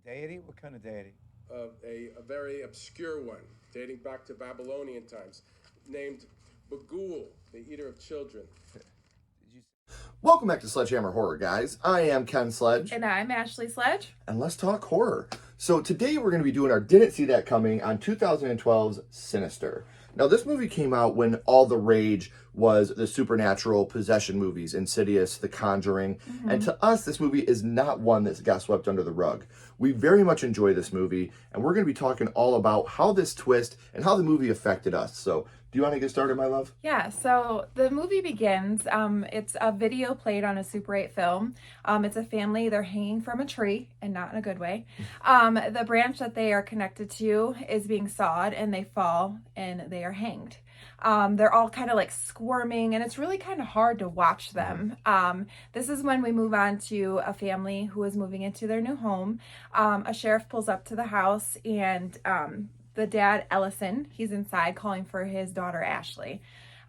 deity? What kind of deity? A very obscure one, dating back to Babylonian times, named Bagul, the eater of children. Welcome back to Sledgehammer Horror, guys. I am Ken Sledge. And I'm Ashley Sledge. And let's talk horror. So today we're going to be doing our Didn't See That Coming on 2012's Sinister. Now, this movie came out when all the rage was the supernatural possession movies, Insidious, The Conjuring. And to us, this movie is not one that got swept under the rug. We very much enjoy this movie, and we're going to be talking all about how this twist and how the movie affected us. So, do you want to get started, my love? Yeah, so the movie begins. It's a video played on a Super 8 film. It's a family. They're hanging from a tree, and not in a good way. The branch that they are connected to is being sawed, and they fall, and they are hanged. They're all kind of like squirming, and it's really kind of hard to watch them. This is when we move on to a family who is moving into their new home. A sheriff pulls up to the house, and the dad, Ellison, he's inside calling for his daughter, Ashley.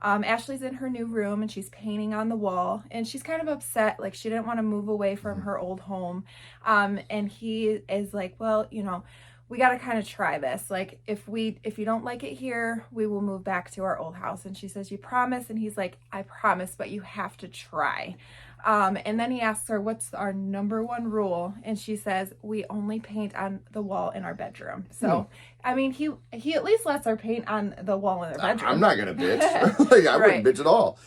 Ashley's in her new room, and she's painting on the wall, and she's kind of upset. Like, she didn't want to move away from her old home. And he is like, well, you know, we got to kind of try this. Like, if you don't like it here, we will move back to our old house. And she says, you promise? And he's like, I promise, but you have to try. And then he asks her, what's our number one rule? And she says, we only paint on the wall in our bedroom. So, I mean, he at least lets her paint on the wall in their bedroom. I'm not going to bitch. I wouldn't bitch at all.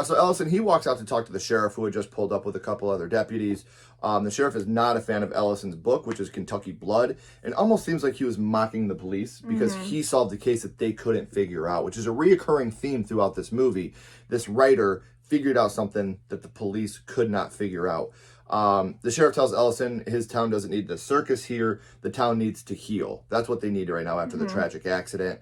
So Ellison, he walks out to talk to the sheriff, who had just pulled up with a couple other deputies. The sheriff is not a fan of Ellison's book, which is Kentucky Blood, and almost seems like he was mocking the police because he solved the case that they couldn't figure out, which is a reoccurring theme throughout this movie. This writer figured out something that the police could not figure out. The sheriff tells Ellison his town doesn't need the circus here. The town needs to heal. That's what they need right now after the tragic accident.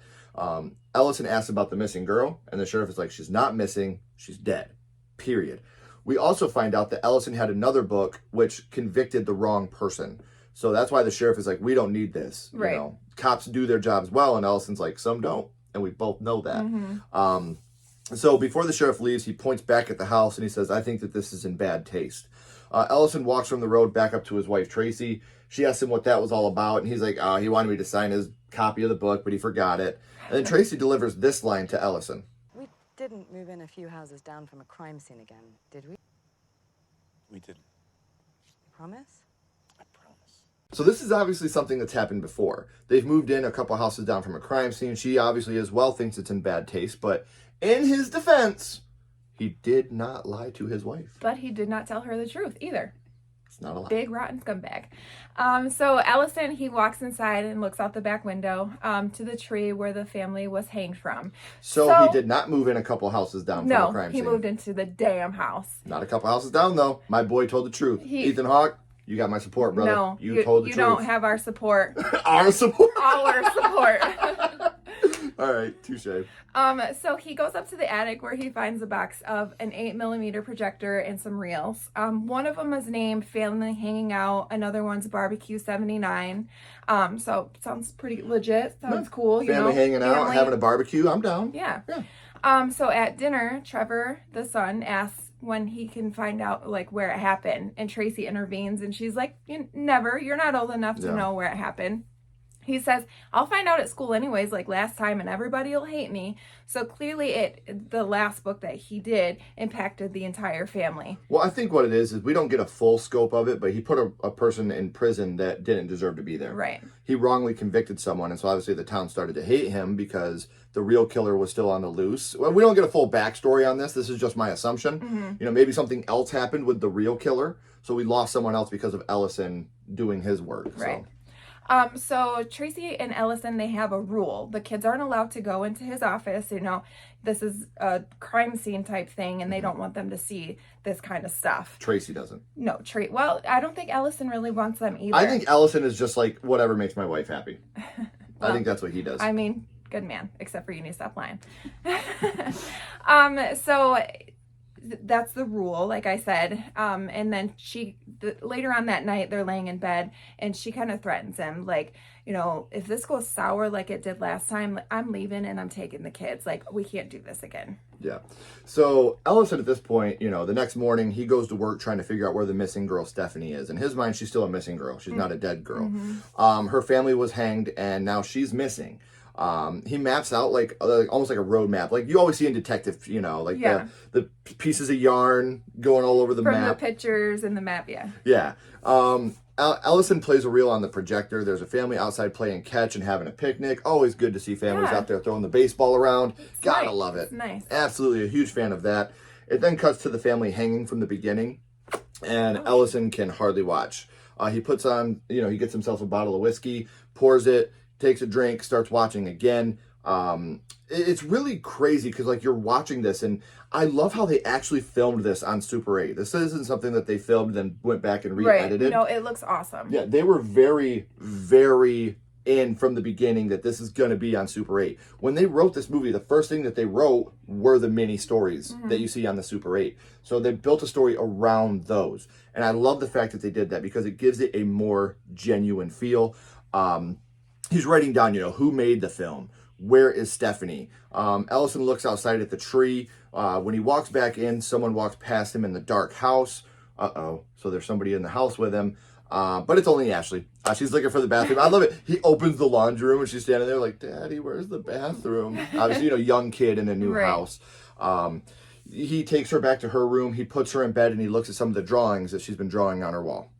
Ellison asks about the missing girl, and the sheriff is like, she's not missing. She's dead. Period. We also find out that Ellison had another book which convicted the wrong person. So that's why the sheriff is like, we don't need this. Right. You know, cops do their jobs well, and Ellison's like, some don't. And we both know that. So before the sheriff leaves, he points back at the house and he says, I think that this is in bad taste. Ellison walks from the road back up to his wife, Tracy. She asks him what that was all about. And he's like, he wanted me to sign his copy of the book, but he forgot it. And then Tracy delivers this line to Ellison. We didn't move in a few houses down from a crime scene again, did we? We didn't. You promise? I promise. So this is obviously something that's happened before. They've moved in a couple houses down from a crime scene. She obviously as well thinks it's in bad taste, but in his defense, he did not lie to his wife. But he did not tell her the truth either. It's not a lie. Big rotten scumbag. So Ellison, he walks inside and looks out the back window to the tree where the family was hanged from. So he did not move in a couple houses down from a crime scene. No, he moved into the damn house. Not a couple houses down, though. My boy told the truth. Ethan Hawke, you got my support, brother. No, you told the truth. You don't have our support. Our support? Our support. All right, touche. So he goes up to the attic where he finds a box of an 8mm projector and some reels. One of them is named Family Hanging Out. Another one's Barbecue 79. So sounds pretty legit. Sounds cool. Family hanging out, having a barbecue. I'm down. Yeah. So at dinner, Trevor, the son, asks when he can find out like where it happened, and Tracy intervenes, and she's like, never. You're not old enough to know where it happened. He says, I'll find out at school anyways, like last time, and everybody will hate me. So clearly the last book that he did impacted the entire family. Well, I think what it is we don't get a full scope of it, but he put a person in prison that didn't deserve to be there. Right. He wrongly convicted someone, and so obviously the town started to hate him because the real killer was still on the loose. Well, we don't get a full backstory on this. This is just my assumption. You know, maybe something else happened with the real killer, so we lost someone else because of Ellison doing his work. Right. So. So Tracy and Ellison, they have a rule. The kids aren't allowed to go into his office. You know, this is a crime scene type thing, and they don't want them to see this kind of stuff. Tracy doesn't. No, well, I don't think Ellison really wants them either. I think Ellison is just like, whatever makes my wife happy. Well, I think that's what he does. I mean, good man, except for you need to stop lying. So that's the rule, like I said. And then later on that night, they're laying in bed, and she kind of threatens him, like, if this goes sour like it did last time, I'm leaving and I'm taking the kids. Like, we can't do this again. Yeah. So Ellison, at this point, the next morning, he goes to work trying to figure out where the missing girl Stephanie is. In his mind, she's still a missing girl. She's not a dead girl. Her family was hanged, and now she's missing. He maps out like almost like a road map, like you always see in detective, the pieces of yarn going all over the map. From the pictures and the map, yeah. Yeah. Ellison plays a reel on the projector. There's a family outside playing catch and having a picnic. Always good to see families out there throwing the baseball around. Gotta love it. It's nice. Absolutely a huge fan of that. It then cuts to the family hanging from the beginning, and Ellison can hardly watch. He puts on, he gets himself a bottle of whiskey, pours it, takes a drink, starts watching again. It's really crazy because like you're watching this, and I love how they actually filmed this on Super 8. This isn't something that they filmed and went back and re-edited. Right. No, it looks awesome. Yeah, they were very, very in from the beginning that this is going to be on Super 8. When they wrote this movie, the first thing that they wrote were the mini stories that you see on the Super 8. So they built a story around those. And I love the fact that they did that because it gives it a more genuine feel. He's writing down, who made the film? Where is Stephanie? Ellison looks outside at the tree. When he walks back in, someone walks past him in the dark house. Uh-oh. So there's somebody in the house with him. But it's only Ashley. She's looking for the bathroom. I love it. He opens the laundry room and she's standing there like, Daddy, where's the bathroom? Obviously, young kid in a new house. He takes her back to her room. He puts her in bed and he looks at some of the drawings that she's been drawing on her wall.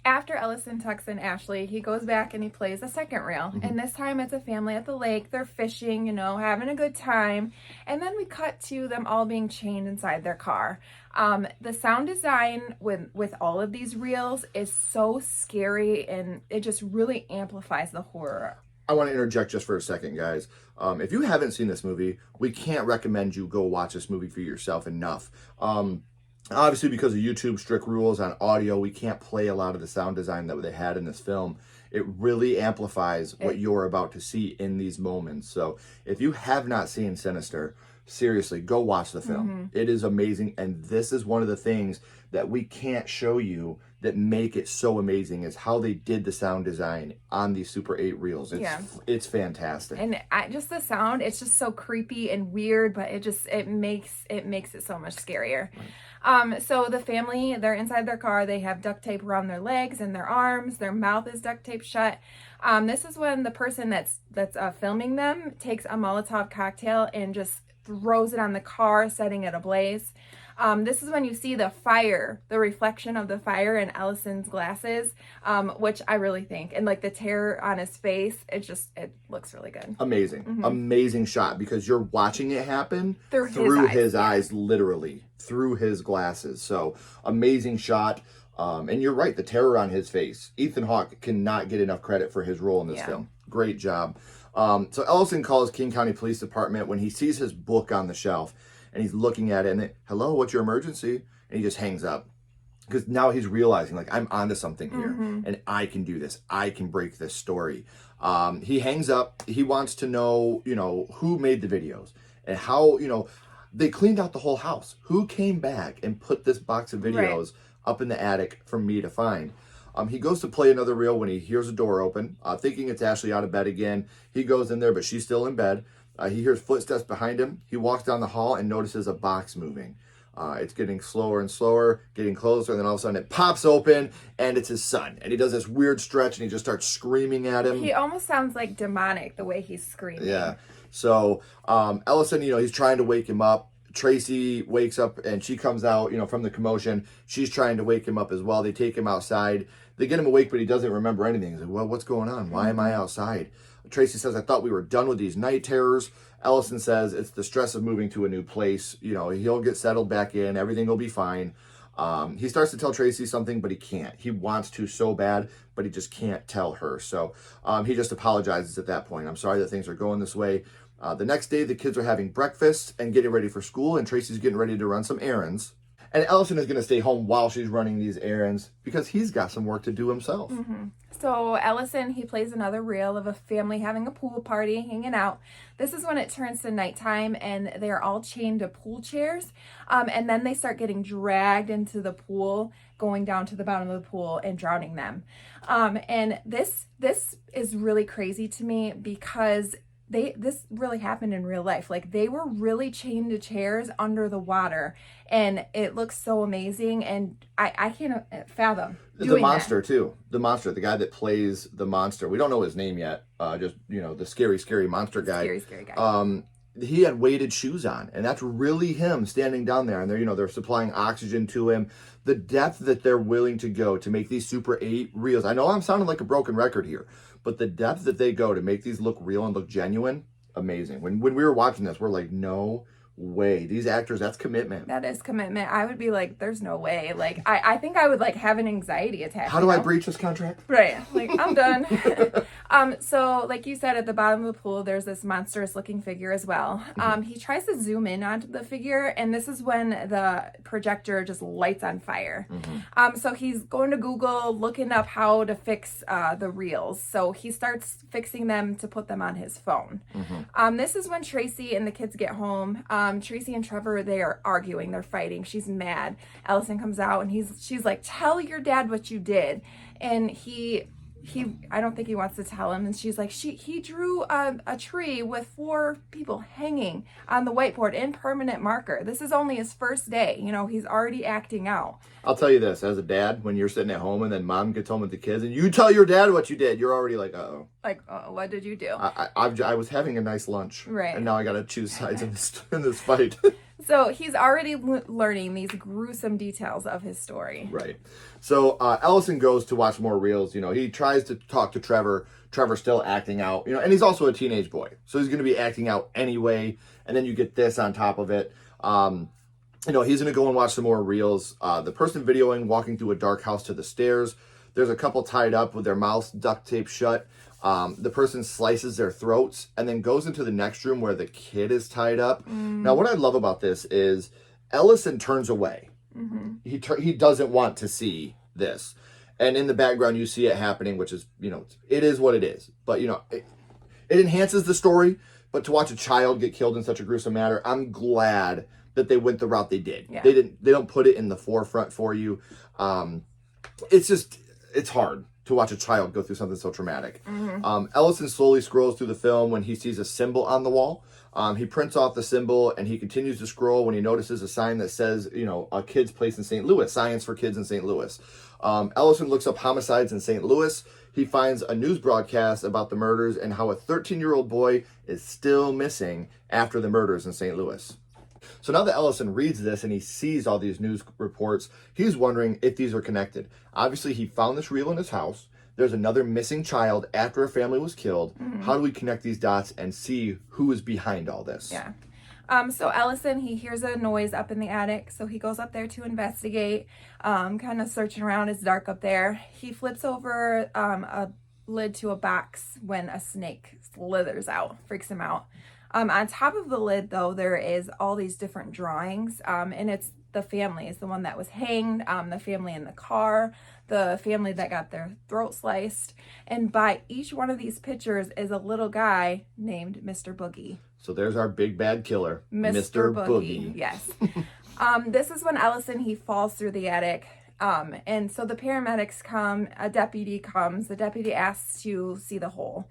After Ellison tucks in Ashley, he goes back and he plays a second reel. And this time it's a family at the lake. They're fishing, having a good time. And then we cut to them all being chained inside their car. The sound design with all of these reels is so scary, and it just really amplifies the horror. I want to interject just for a second, guys. If you haven't seen this movie, we can't recommend you go watch this movie for yourself enough. Obviously, because of YouTube's strict rules on audio, we can't play a lot of the sound design that they had in this film. It really amplifies what you're about to see in these moments. So if you have not seen Sinister, seriously, go watch the film. It is amazing. And this is one of the things that we can't show you that make it so amazing is how they did the sound design on these Super 8 reels. It's fantastic. And just the sound, it's just so creepy and weird, but it makes it so much scarier. So the family, they're inside their car. They have duct tape around their legs and their arms. Their mouth is duct taped shut. This is when the person that's filming them takes a Molotov cocktail and just throws it on the car, setting it ablaze. This is when you see the fire, the reflection of the fire in Ellison's glasses, which I really think, and like the terror on his face, it looks really good. Amazing. Amazing shot because you're watching it happen through his eyes, literally through his glasses. So amazing shot. And you're right, the terror on his face. Ethan Hawke cannot get enough credit for his role in this film. Great job. So Ellison calls King County Police Department when he sees his book on the shelf. And he's looking at it and hello, what's your emergency? And he just hangs up. Because now he's realizing, like, I'm onto something here. And I can do this. I can break this story. He hangs up. He wants to know, who made the videos. And how, they cleaned out the whole house. Who came back and put this box of videos up in the attic for me to find? He goes to play another reel when he hears a door open. Thinking it's Ashley out of bed again. He goes in there, but she's still in bed. He hears footsteps behind him. He walks down the hall and notices a box moving. It's getting slower and slower, getting closer, and then all of a sudden it pops open, and it's his son. And he does this weird stretch, and he just starts screaming at him. He almost sounds like demonic, the way he's screaming. Yeah. So Ellison, he's trying to wake him up. Tracy wakes up, and she comes out, from the commotion. She's trying to wake him up as well. They take him outside. They get him awake, but he doesn't remember anything. He's like, well, what's going on? Why am I outside? Tracy says, I thought we were done with these night terrors. Ellison says it's the stress of moving to a new place. He'll get settled back in. Everything will be fine. He starts to tell Tracy something, but he can't. He wants to so bad, but he just can't tell her. So he just apologizes at that point. I'm sorry that things are going this way. The next day, the kids are having breakfast and getting ready for school, and Tracy's getting ready to run some errands. And Ellison is going to stay home while she's running these errands because he's got some work to do himself. So Ellison, he plays another reel of a family having a pool party, hanging out. This is when it turns to nighttime and they're all chained to pool chairs. And then they start getting dragged into the pool, going down to the bottom of the pool and drowning them. And this is really crazy to me because this really happened in real life. Like, they were really chained to chairs under the water, and it looks so amazing. And I can't fathom the monster that. Too. The monster, the guy that plays the monster. We don't know his name yet. Just, the scary monster guy. Scary guy. He had weighted shoes on, and that's really him standing down there. And they're supplying oxygen to him. The depth that they're willing to go to make these Super 8 reels. I know I'm sounding like a broken record here, but the depth that they go to make these look real and look genuine, amazing. When we were watching this, we're like, no way. These actors, that's commitment. That is commitment. I would be like, there's no way. Like, I think I would like have an anxiety attack. How do I breach this contract? Right. Like, I'm done. So like you said, at the bottom of the pool, there's this monstrous looking figure as well. He tries to zoom in onto the figure, and this is when the projector just lights on fire. So he's going to Google, looking up how to fix the reels. So he starts fixing them to put them on his phone. This is when Tracy and the kids get home. Tracy and Trevor, they are arguing, they're fighting. She's mad. Ellison comes out and she's like, tell your dad what you did. And he I don't think he wants to tell him. And she's like, he drew a tree with 4 people hanging on the whiteboard in permanent marker. This is only his first day. He's already acting out. I'll tell you this, as a dad, when you're sitting at home and then mom gets home with the kids and you tell your dad what you did, you're already like, uh-oh. Like, what did you do? I was having a nice lunch. Right. And now I got to choose sides in this fight. So he's already learning these gruesome details of his story. Right. So Ellison goes to watch more reels. He tries to talk to Trevor. Trevor's still acting out. And he's also a teenage boy. So he's going to be acting out anyway. And then you get this on top of it. He's going to go and watch some more reels. The person videoing walking through a dark house to the stairs. There's a couple tied up with their mouths duct taped shut. The person slices their throats and then goes into the next room where the kid is tied up. Now, what I love about this is Ellison turns away. He doesn't want to see this. And in the background, you see it happening, which is, it is what it is. But, it enhances the story. But to watch a child get killed in such a gruesome manner, I'm glad that they went the route they did. Yeah. They don't put it in the forefront for you. It's hard to watch a child go through something so traumatic. Ellison slowly scrolls through the film when he sees a symbol on the wall. He prints off the symbol and he continues to scroll when he notices a sign that says, a kid's place in St. Louis, Science for Kids in St. Louis. Ellison looks up homicides in St. Louis. He finds a news broadcast about the murders and how a 13-year-old boy is still missing after the murders in St. Louis. So now that Ellison reads this and he sees all these news reports, he's wondering if these are connected. Obviously, he found this reel in his house. There's another missing child after a family was killed. How do we connect these dots and see who is behind all this? Yeah. So Ellison, he hears a noise up in the attic, so he goes up there to investigate, kind of searching around. It's dark up there. He flips over a lid to a box when a snake slithers out, freaks him out. On top of the lid, though, there is all these different drawings, and it's the family. It's the one that was hanged, the family in the car, the family that got their throat sliced. And by each one of these pictures is a little guy named Mr. Boogie. So there's our big bad killer, Mr. Boogie. Yes. This is when Ellison, he falls through the attic. And so the paramedics come, a deputy comes, the deputy asks to see the hole.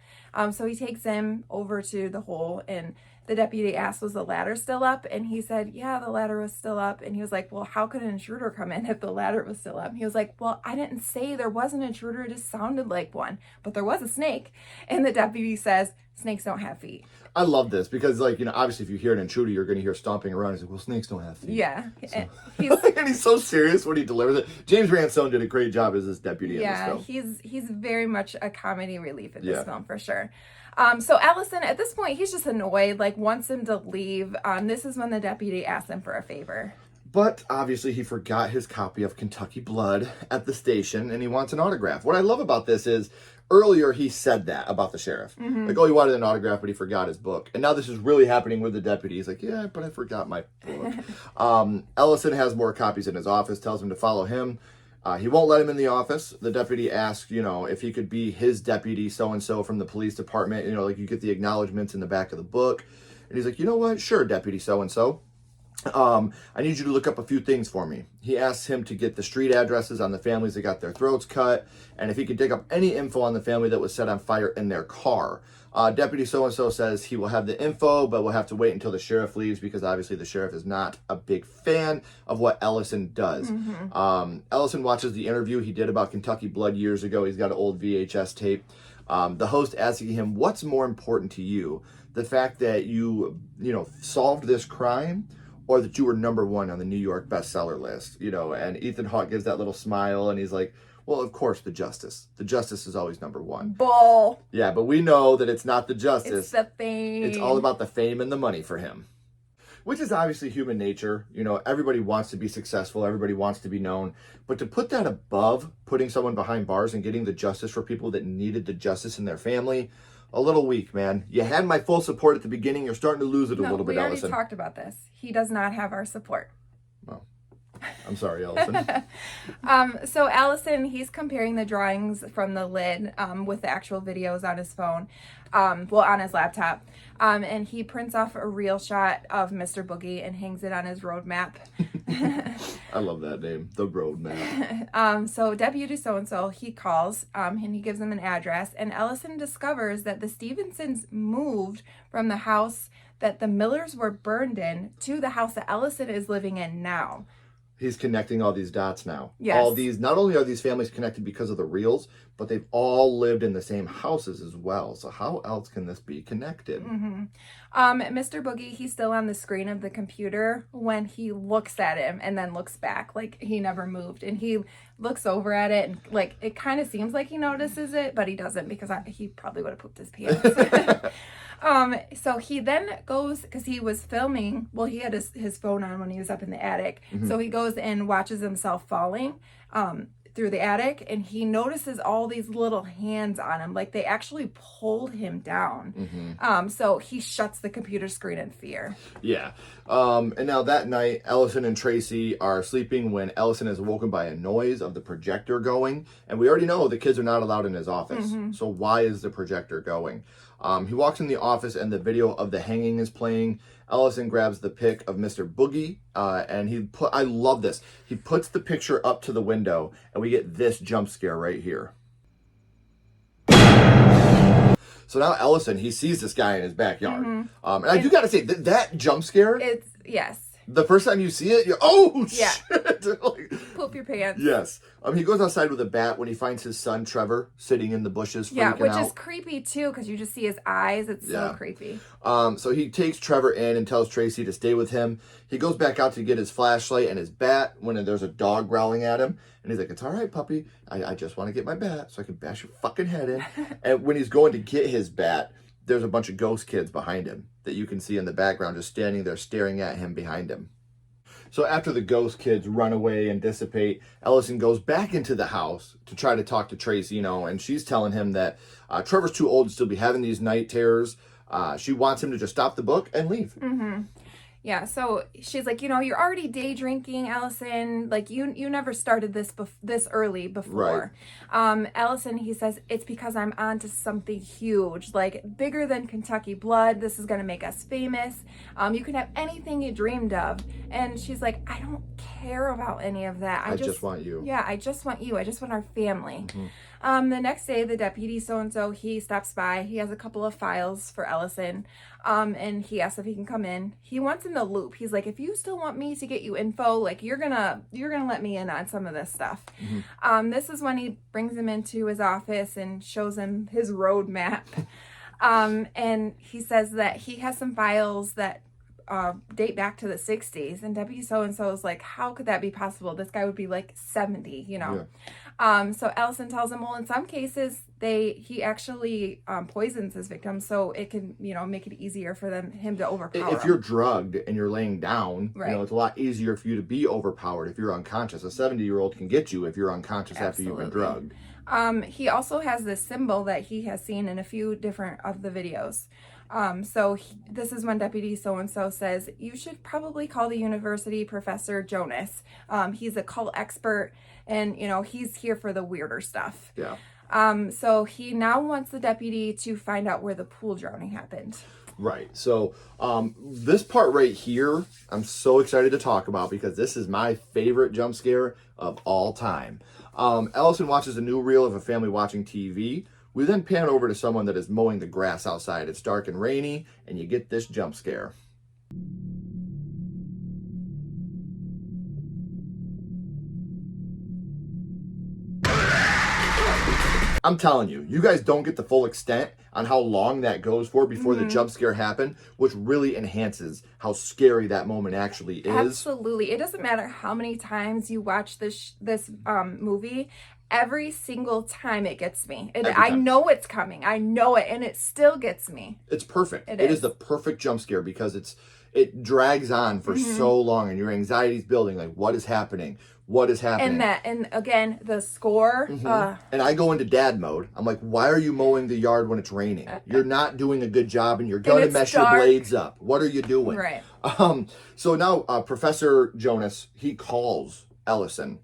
So he takes him over to the hole, and the deputy asked, was the ladder still up? And he said, yeah, the ladder was still up. And he was like, well, how could an intruder come in if the ladder was still up? And he was like, well, I didn't say there was an intruder, it just sounded like one, but there was a snake. And the deputy says, snakes don't have feet. I love this because, obviously if you hear an intruder, you're going to hear stomping around. He's like, well, snakes don't have feet. Yeah. So. And he's so serious when he delivers it. James Ransone did a great job as this deputy in this film. He's very much a comedy relief in this film for sure. So Ellison, at this point, he's just annoyed, wants him to leave. This is when the deputy asks him for a favor. But obviously he forgot his copy of Kentucky Blood at the station and he wants an autograph. What I love about this is earlier he said that about the sheriff. Like, oh, he wanted an autograph, but he forgot his book. And now this is really happening with the deputy. He's like, yeah, but I forgot my book. Ellison has more copies in his office, tells him to follow him. He won't let him in the office. The deputy asks, if he could be his deputy so-and-so from the police department. Like you get the acknowledgments in the back of the book. And he's like, you know what? Sure, deputy so-and-so. I need you to look up a few things for me. He asks him to get the street addresses on the families that got their throats cut, and if he could dig up any info on the family that was set on fire in their car. Deputy so-and-so says he will have the info, but we'll have to wait until the sheriff leaves because obviously the sheriff is not a big fan of what Ellison does. Ellison watches the interview he did about Kentucky Blood years ago. He's got an old VHS tape. The host asking him, what's more important to you? The fact that you solved this crime, or that you were #1 on the New York bestseller list, and Ethan Hawke gives that little smile and he's like, well, of course, the justice. The justice is always #1. Bull. Yeah, but we know that it's not the justice. It's the fame. It's all about the fame and the money for him, which is obviously human nature. Everybody wants to be successful. Everybody wants to be known. But to put that above putting someone behind bars and getting the justice for people that needed the justice in their family, a little weak, man. You had my full support at the beginning. You're starting to lose it a little bit, Ellison. We already talked about this. He does not have our support. Well, I'm sorry, Ellison. So Ellison, he's comparing the drawings from the lid with the actual videos on his phone, on his laptop. And he prints off a real shot of Mr. Boogie and hangs it on his road map. I love that name, the road map. So Deputy so-and-so, he calls and he gives them an address, and Ellison discovers that the Stevensons moved from the house that the Millers were burned in to the house that Ellison is living in now. He's connecting all these dots now. Yes. All these, not only are these families connected because of the reels, but they've all lived in the same houses as well. So how else can this be connected? Mr. Boogie, he's still on the screen of the computer when he looks at him and then looks back like he never moved. And he looks over at it and like it kind of seems like he notices it, but he doesn't because he probably would have pooped his pants. So he then goes, because he was filming, well, he had his phone on when he was up in the attic. So he goes and watches himself falling through the attic, and he notices all these little hands on him. Like they actually pulled him down. So he shuts the computer screen in fear. Yeah. And now that night, Ellison and Tracy are sleeping when Ellison is awoken by a noise of the projector going. And we already know the kids are not allowed in his office. So why is the projector going? He walks in the office and the video of the hanging is playing. Ellison grabs the pic of Mr. Boogie, and I love this. He puts the picture up to the window, and we get this jump scare right here. So now Ellison, he sees this guy in his backyard. And I do gotta say, that jump scare, Yes. the first time you see it, you're, oh, Yeah. shit. Like, Poop your pants. yes. He goes outside with a bat when he finds his son, Trevor, sitting in the bushes freaking out. Yeah, which is creepy, too, because you just see his eyes. It's so creepy. So he takes Trevor in and tells Tracy to stay with him. He goes back out to get his flashlight and his bat when there's a dog growling at him. And he's like, it's all right, puppy. I just want to get my bat so I can bash your fucking head in. And when he's going to get his bat, there's a bunch of ghost kids behind him that you can see in the background just standing there staring at him behind him. So after the ghost kids run away and dissipate, Ellison goes back into the house to try to talk to Tracy, and she's telling him that Trevor's too old to still be having these night terrors. She wants him to just stop the book and leave. Yeah, so she's like, you're already day drinking, Ellison. Like, you never started this early before. Ellison, he says, it's because I'm on to something huge, like bigger than Kentucky Blood. This is going to make us famous. You can have anything you dreamed of. And she's like, I don't care about any of that. I just want you. Yeah, I just want you. I just want our family. The next day, the deputy so-and-so, he stops by. He has a couple of files for Ellison. And he asks if he can come in. He wants in the loop. He's like, if you still want me to get you info, like you're gonna let me in on some of this stuff. This is when he brings him into his office and shows him his road map. And he says that he has some files that date back to the 60s, and Deputy so-and-so is like, how could that be possible? This guy would be like 70, Yeah. So Ellison tells him, well, in some cases he actually poisons his victims, so it can make it easier for him to overpower. If you're drugged and you're laying down, right, it's a lot easier for you to be overpowered if you're unconscious. A 70-year-old can get you if you're unconscious after you've been drugged. He also has this symbol that he has seen in a few different of the videos. This is when Deputy so-and-so says, you should probably call the university Professor Jonas. He's a cult expert, and, you know, he's here for the weirder stuff. Yeah. So he now wants the deputy to find out where the pool drowning happened. Right. So this part right here, I'm so excited to talk about because this is my favorite jump scare of all time. Ellison watches a new reel of a family watching TV. We then pan over to someone that is mowing the grass outside. It's dark and rainy, and you get this jump scare. I'm telling you, you guys don't get the full extent on how long that goes for before the jump scare happened, which really enhances how scary that moment actually is. Absolutely. It doesn't matter how many times you watch this movie. Every single time it gets me. I know it's coming. I know it, and it still gets me. It's perfect. It is the perfect jump scare because it drags on for so long, and your anxiety's building. Like, what is happening? What is happening? And again, the score. And I go into dad mode. I'm like, why are you mowing the yard when it's raining? You're not doing a good job, and you're going to mess your blades up. What are you doing? Right. So now Professor Jonas, he calls Ellison.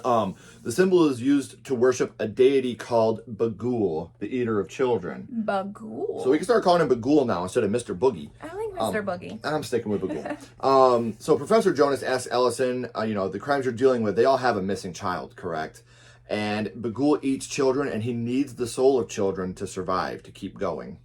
The symbol is used to worship a deity called Bagul, the eater of children. Bagul. So we can start calling him Bagul now instead of Mr. Boogie. I like Mr. Boogie. I'm sticking with Bagul. So Professor Jonas asks Ellison, the crimes you're dealing with, they all have a missing child, correct? And Bagul eats children, and he needs the soul of children to survive, to keep going.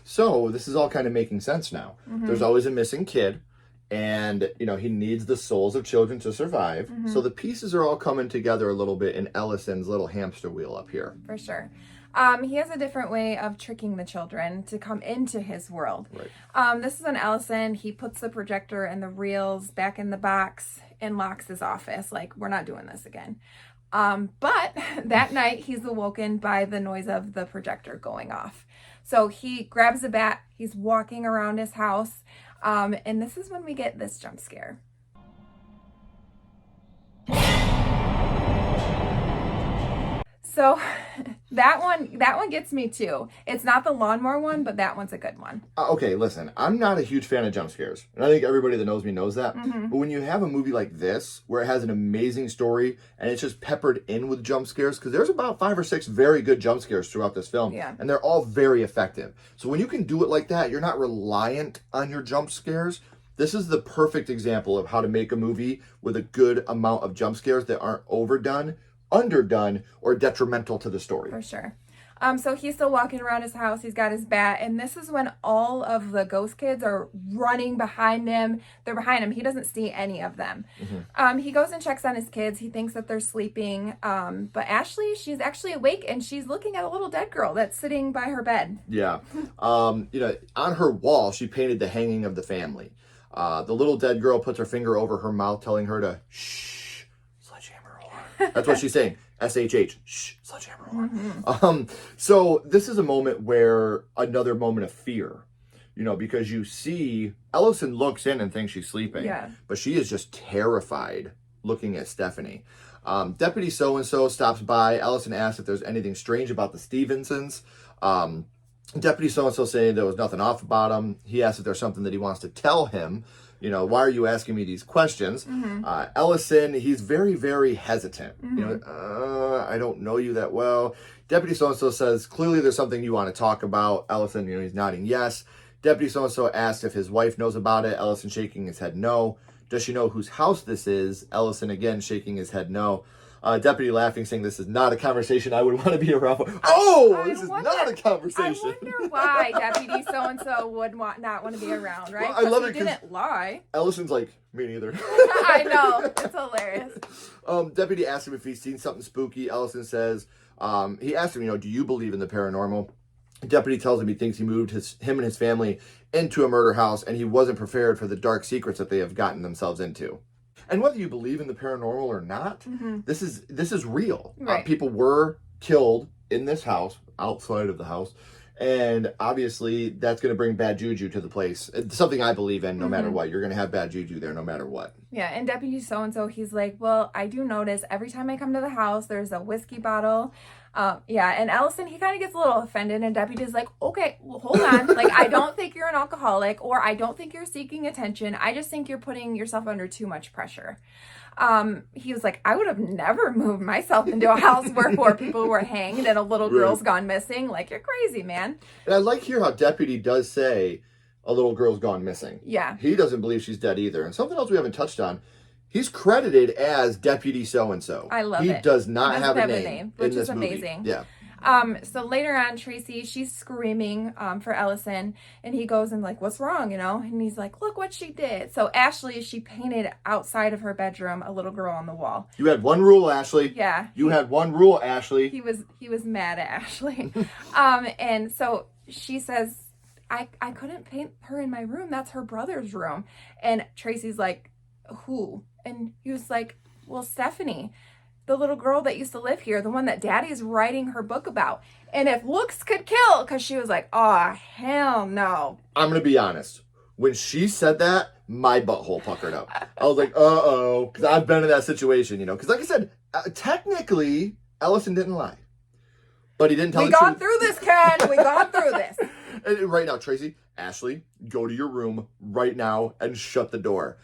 So this is all kind of making sense now. There's always a missing kid. And, he needs the souls of children to survive. So the pieces are all coming together a little bit in Ellison's little hamster wheel up here. For sure. He has a different way of tricking the children to come into his world. Right. This is when Ellison, he puts the projector and the reels back in the box and locks his office. Like, we're not doing this again. But that night, he's awoken by the noise of the projector going off. So he grabs a bat. He's walking around his house. And this is when we get this jump scare. So that one gets me too. It's not the lawnmower one, but that one's a good one. Okay, listen, I'm not a huge fan of jump scares. And I think everybody that knows me knows that. But when you have a movie like this, where it has an amazing story, and it's just peppered in with jump scares, because there's about 5 or 6 very good jump scares throughout this film. Yeah. And they're all very effective. So when you can do it like that, you're not reliant on your jump scares. This is the perfect example of how to make a movie with a good amount of jump scares that aren't overdone, underdone, or detrimental to the story. For sure. So he's still walking around his house. He's got his bat, and this is when all of the ghost kids are running behind him. They're behind him. He doesn't see any of them. He goes and checks on his kids. He thinks that they're sleeping. But Ashley, she's actually awake, and she's looking at a little dead girl that's sitting by her bed. Yeah. On her wall, she painted the hanging of the family. The little dead girl puts her finger over her mouth, telling her to shh, sledgehammer horror. That's what she's saying. SHH, shh, sledgehammer horror. So this is a moment where another moment of fear, because you see Ellison looks in and thinks she's sleeping, but she is just terrified looking at Stephanie. Deputy so-and-so stops by. Ellison asks if there's anything strange about the Stevensons. Deputy so-and-so saying there was nothing off about him. He asks if there's something that he wants to tell him. Why are you asking me these questions? Ellison, he's very, very hesitant. I don't know you that well. Deputy so-and-so says, clearly there's something you want to talk about. Ellison, he's nodding yes. Deputy so-and-so asks if his wife knows about it. Ellison shaking his head no. Does she know whose house this is? Ellison again shaking his head no. Deputy laughing, saying this is not a conversation I would want to be around for. This is not a conversation. I wonder why Deputy so-and-so would not want to be around, right? Well, I love it he didn't lie. Ellison's like, me neither. I know. It's hilarious. Deputy asks him if he's seen something spooky. Ellison says, he asked him, do you believe in the paranormal? Deputy tells him he thinks he moved him and his family into a murder house, and he wasn't prepared for the dark secrets that they have gotten themselves into. And whether you believe in the paranormal or not, this is real. Right. People were killed in this house, outside of the house, and obviously that's going to bring bad juju to the place. It's something I believe in no matter what. You're going to have bad juju there no matter what. Yeah, and Deputy so-and-so, he's like, well, I do notice every time I come to the house, there's a whiskey bottle Yeah, and Ellison, he kind of gets a little offended, and Deputy's like, okay, well, hold on. Like, I don't think you're an alcoholic, or I don't think you're seeking attention. I just think you're putting yourself under too much pressure. He was like, I would have never moved myself into a house where 4 people were hanged and a little girl's gone missing. Like, you're crazy, man. And I like here how Deputy does say a little girl's gone missing. Yeah. He doesn't believe she's dead either. And something else we haven't touched on, he's credited as Deputy so-and-so. I love it. He does not have a name which in this is amazing. Movie. Yeah. So later on, Tracy, she's screaming for Ellison, and he goes and like, what's wrong, you know? And he's like, look what she did. So Ashley, she painted outside of her bedroom a little girl on the wall. You had one rule, Ashley. Yeah. You had one rule, Ashley. He was mad at Ashley. And so she says, I couldn't paint her in my room. That's her brother's room. And Tracy's like, who? And he was like, well, Stephanie, the little girl that used to live here, the one that Daddy's writing her book about. And if looks could kill, because she was like, oh, hell no. I'm going to be honest. When she said that, my butthole puckered up. I was like, uh-oh, because I've been in that situation, you know. Because like I said, technically, Ellison didn't lie. But he didn't tell the truth. We gone through this, Ken. We gone through this. And right now, Tracy, Ashley, go to your room right now and shut the door.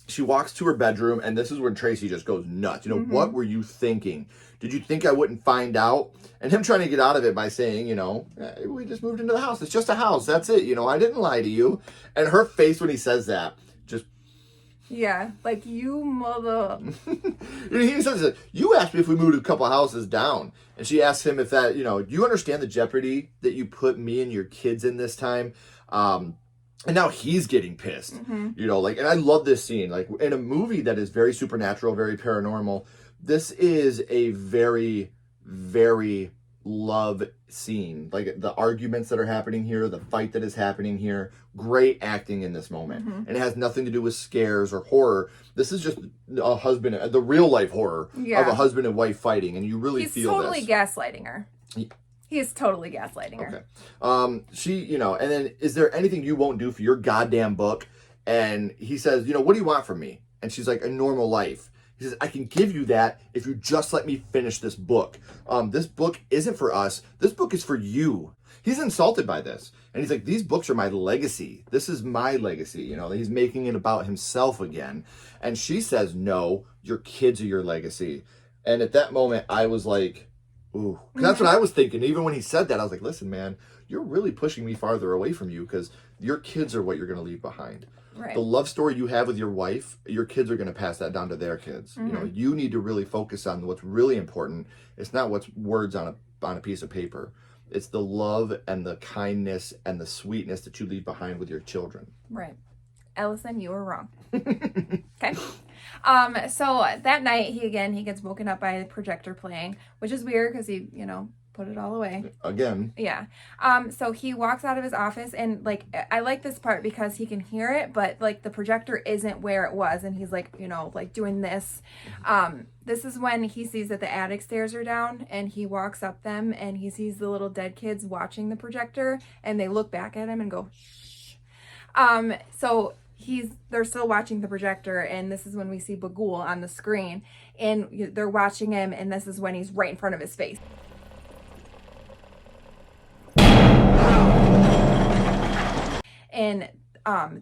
She walks to her bedroom, and this is when Tracy just goes nuts. You know, what were you thinking? Did you think I wouldn't find out? And him trying to get out of it by saying, you know, we just moved into the house. It's just a house. That's it. You know, I didn't lie to you. And her face when he says that, just... Yeah, like, you mother... He says, you asked me if we moved a couple houses down. And she asks him if that, you know, do you understand the jeopardy that you put me and your kids in this time? And now he's getting pissed, you know, like, and I love this scene, like, in a movie that is very supernatural, very paranormal, this is a very, very love scene. Like, the arguments that are happening here, the fight that is happening here, great acting in this moment. And it has nothing to do with scares or horror. This is just a husband, the real life horror of a husband and wife fighting, and you really feel this. He's totally gaslighting her. He's totally gaslighting her. Okay. She, you know, and then, is there anything you won't do for your goddamn book? And he says, you know, what do you want from me? And she's like, a normal life. He says, I can give you that if you just let me finish this book. This book isn't for us. This book is for you. He's insulted by this. And he's like, these books are my legacy. This is my legacy. You know, he's making it about himself again. And she says, no, your kids are your legacy. And at that moment, I was like, ooh, that's what I was thinking. Even when he said that, I was like, listen, man, you're really pushing me farther away from you because your kids are what you're going to leave behind. Right. The love story you have with your wife, your kids are going to pass that down to their kids. You know, you need to really focus on what's really important. It's not what's words on a piece of paper. It's the love and the kindness and the sweetness that you leave behind with your children. Right. Ellison, you were wrong. Okay. So that night, he gets woken up by the projector playing, which is weird because he, you know, put it all away. Again. Yeah. So he walks out of his office, and like, I like this part because he can hear it, but like the projector isn't where it was, and he's like, you know, like doing this. This is when he sees that the attic stairs are down, and he walks up them, and he sees the little dead kids watching the projector, and they look back at him and go, shh. So they're still watching the projector, and this is when we see Bagul on the screen, and they're watching him, and this is when he's right in front of his face. And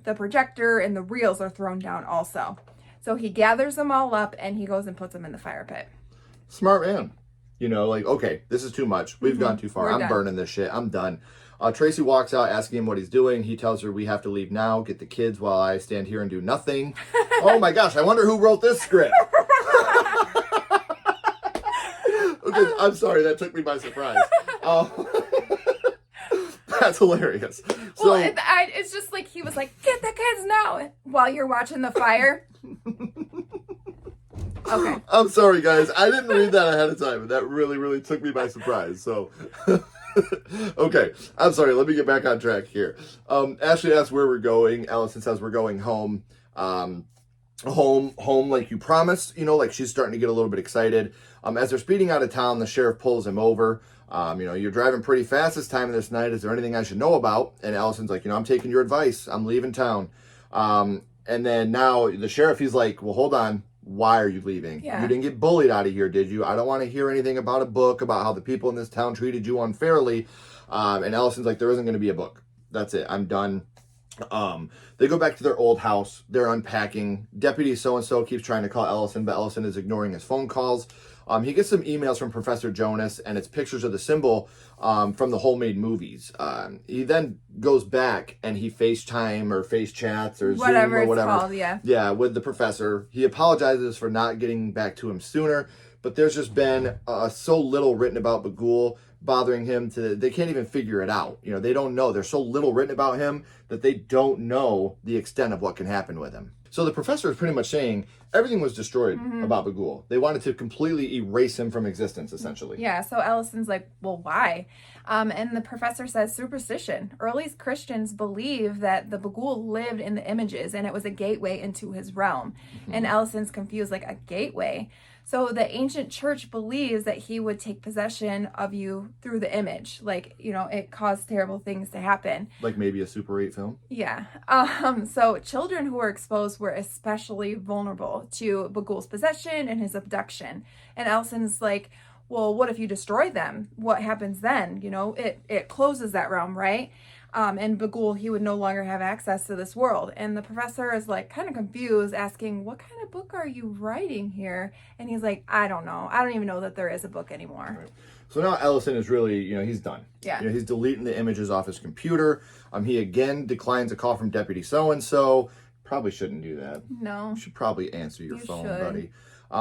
the projector and the reels are thrown down also. So he gathers them all up, and he goes and puts them in the fire pit. Smart man. You know, like, okay, this is too much. We've gone too far. We're I'm done. burning this shit. I'm done. Tracy walks out asking him what he's doing. He tells her we have to leave now, get the kids while I stand here and do nothing. Oh my gosh, I wonder who wrote this script. Okay, I'm sorry, that took me by surprise. That's hilarious. So, Well, it's just like he was like, get the kids now while you're watching the fire. Okay. I'm sorry, guys. I didn't read that ahead of time, and that really, really took me by surprise. So, okay. I'm sorry. Let me get back on track here. Ashley asks where we're going. Ellison says we're going home. Home like you promised. You know, like she's starting to get a little bit excited. As they're speeding out of town, the sheriff pulls him over. You know, you're driving pretty fast this time of this night. Is there anything I should know about? And Ellison's like, you know, I'm taking your advice. I'm leaving town. And then now the sheriff, he's like, well, hold on. Why are you leaving? Yeah. You didn't get bullied out of here, did you? I don't want to hear anything about a book about how the people in this town treated you unfairly. And Ellison's like, there isn't going to be a book. That's it. I'm done. They go back to their old house. They're unpacking. Deputy so-and-so keeps trying to call Ellison, but Ellison is ignoring his phone calls. He gets some emails from Professor Jonas, and it's pictures of the symbol from the homemade movies. He then goes back and he FaceTime or face chats or Whatever Zoom or it's whatever. called, yeah. Yeah, with the professor. He apologizes for not getting back to him sooner, but there's just been so little written about Bagul bothering him they can't even figure it out. You know, they don't know. There's so little written about him that they don't know the extent of what can happen with him. So the professor is pretty much saying everything was destroyed about Bagul. They wanted to completely erase him from existence, essentially. Yeah, so Ellison's like, well, why? And the professor says superstition. Early Christians believe that the Bagul lived in the images and it was a gateway into his realm. And Ellison's confused, like, a gateway? So the ancient church believes that he would take possession of you through the image. Like, you know, it caused terrible things to happen. Like maybe a Super 8 film? Yeah. So children who were exposed were especially vulnerable to Bagul's possession and his abduction. And Ellison's like, well, what if you destroy them? What happens then? You know, it closes that realm, right? And Bagul, he would no longer have access to this world. And the professor is like kind of confused, asking, what kind of book are you writing here? And he's like, I don't know. I don't even know that there is a book anymore. Right. So now Ellison is really, you know, he's done. Yeah. You know, he's deleting the images off his computer. He again declines a call from Deputy so-and-so. Probably shouldn't do that. No. You should probably answer your You phone, should. buddy.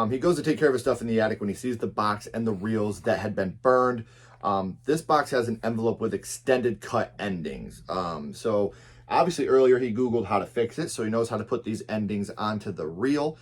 He goes to take care of his stuff in the attic when he sees the box and the reels that had been burned. This box has an envelope with extended cut endings. So obviously earlier he Googled how to fix it, so he knows how to put these endings onto the reel.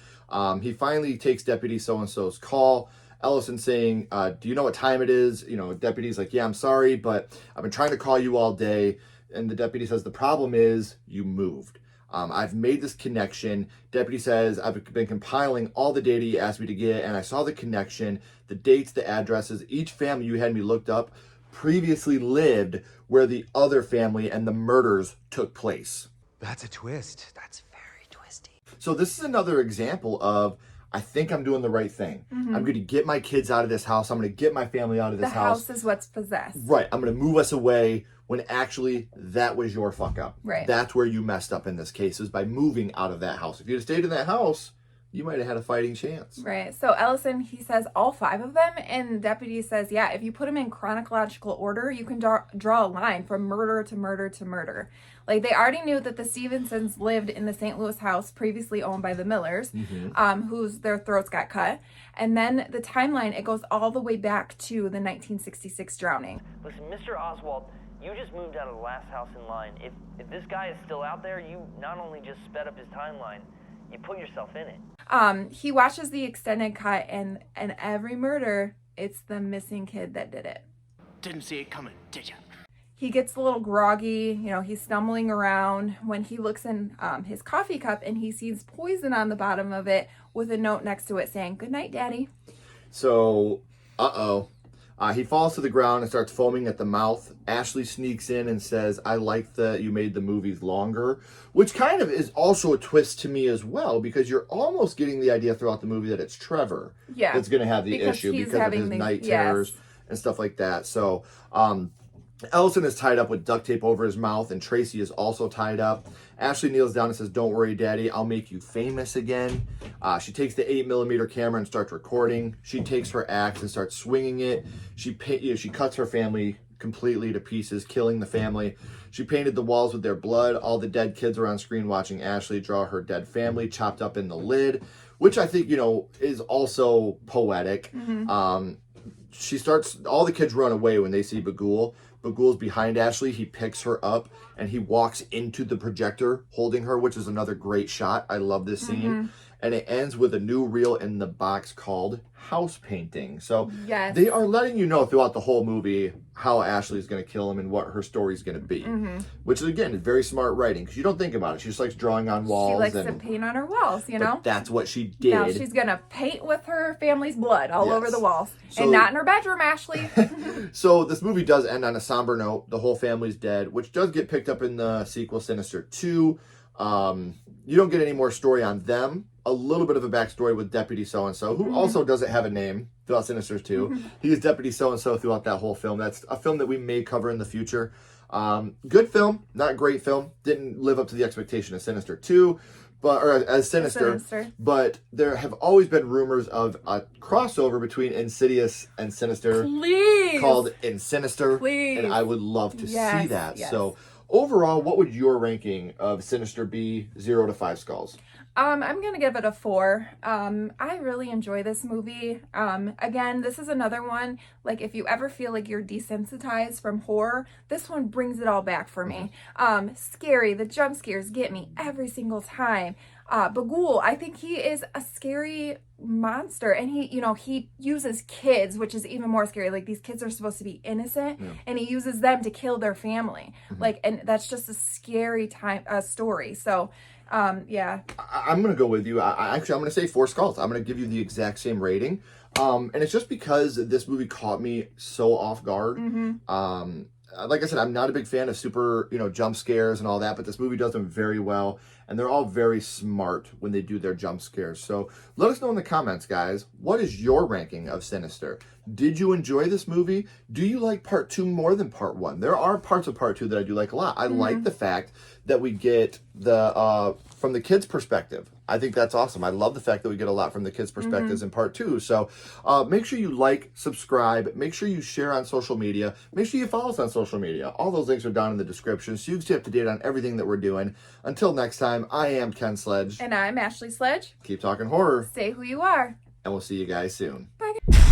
He finally takes Deputy so-and-so's call. Ellison saying, do you know what time it is? You know, deputy's like, yeah, I'm sorry, but I've been trying to call you all day. And the deputy says, the problem is you moved. I've made this connection. Deputy says, I've been compiling all the data you asked me to get, and I saw the connection, the dates, the addresses. Each family you had me looked up previously lived where the other family and the murders took place. That's a twist. That's very twisty. So this is another example of, I think I'm doing the right thing. I'm going to get my kids out of this house. I'm going to get my family out of this The house is what's possessed. Right. I'm going to move us away when actually that was your fuck up. Right. That's where you messed up in this case, is by moving out of that house. If you'd have stayed in that house, you might have had a fighting chance. Right. So Ellison, he says all 5 of them, and Deputy says, yeah, if you put them in chronological order, you can draw a line from murder to murder to murder. Like, they already knew that the Stevensons lived in the St. Louis house previously owned by the Millers, whose their throats got cut. And then the timeline, it goes all the way back to the 1966 drowning. Listen, Mr. Oswald, you just moved out of the last house in line. If this guy is still out there, you not only just sped up his timeline, you put yourself in it. He watches the extended cut, and every murder, it's the missing kid that did it. Didn't see it coming, did ya? He gets a little groggy, you know, he's stumbling around when he looks in his coffee cup and he sees poison on the bottom of it with a note next to it saying, "Good night, Daddy." So, he falls to the ground and starts foaming at the mouth. Ashley sneaks in and says, I like that you made the movies longer, which kind of is also a twist to me as well, because you're almost getting the idea throughout the movie that it's Trevor that's going to have the issue because of his night terrors and stuff like that. So, Ellison is tied up with duct tape over his mouth, and Tracy is also tied up. Ashley kneels down and says, don't worry, Daddy, I'll make you famous again. She takes the 8mm camera and starts recording. She takes her axe and starts swinging it. She cuts her family completely to pieces, killing the family. She painted the walls with their blood. All the dead kids are on screen watching Ashley draw her dead family chopped up in the lid, which I think, is also poetic. She starts, all the kids run away when they see Bagul. Bagul's behind Ashley. He picks her up and he walks into the projector holding her, which is another great shot. I love this scene. And it ends with a new reel in the box called House Painting. So they are letting you know throughout the whole movie how Ashley's going to kill him and what her story's going to be. Which, again, is very smart writing, because you don't think about it. She just likes drawing on walls. She likes to paint on her walls, you know? But that's what she did. Now she's going to paint with her family's blood all over the walls. And not in her bedroom, Ashley. So this movie does end on a somber note. The whole family's dead, which does get picked up in the sequel, Sinister 2. You don't get any more story on them. a little bit of a backstory with Deputy So-and-so, who also doesn't have a name throughout Sinister 2. He is Deputy So-and-so throughout that whole film. That's a film that we may cover in the future. Good film, not great film. Didn't live up to the expectation of Sinister 2, or as Sinister. But there have always been rumors of a crossover between Insidious and Sinister. Please! Called Sinister. Please! And I would love to see that. Yes. So, overall, what would your ranking of Sinister be, 0 to 5 skulls? I'm gonna give it a 4. I really enjoy this movie. Again, this is another one, like if you ever feel like you're desensitized from horror, this one brings it all back for me. Scary, the jump scares get me every single time. Bagul, I think he is a scary monster, and he uses kids, which is even more scary. Like, these kids are supposed to be innocent, and he uses them to kill their family. Like, and that's just a scary story. So, yeah. I'm going to go with you. I'm going to say 4 skulls. I'm going to give you the exact same rating. And it's just because this movie caught me so off guard. Like I said, I'm not a big fan of super, jump scares and all that, but this movie does them very well, and they're all very smart when they do their jump scares. So let us know in the comments, guys, what is your ranking of Sinister? Did you enjoy this movie? Do you like part 2 more than part 1? There are parts of part 2 that I do like a lot. I like the fact that we get the from the kids' perspective. I think that's awesome. I love the fact that we get a lot from the kids' perspectives in part 2. So make sure you like, subscribe, make sure you share on social media, make sure you follow us on social media. All those links are down in the description, so you can stay up to date on everything that we're doing. Until next time, I am Ken Sledge. And I'm Ashley Sledge. Keep talking horror. Say who you are. And we'll see you guys soon. Bye.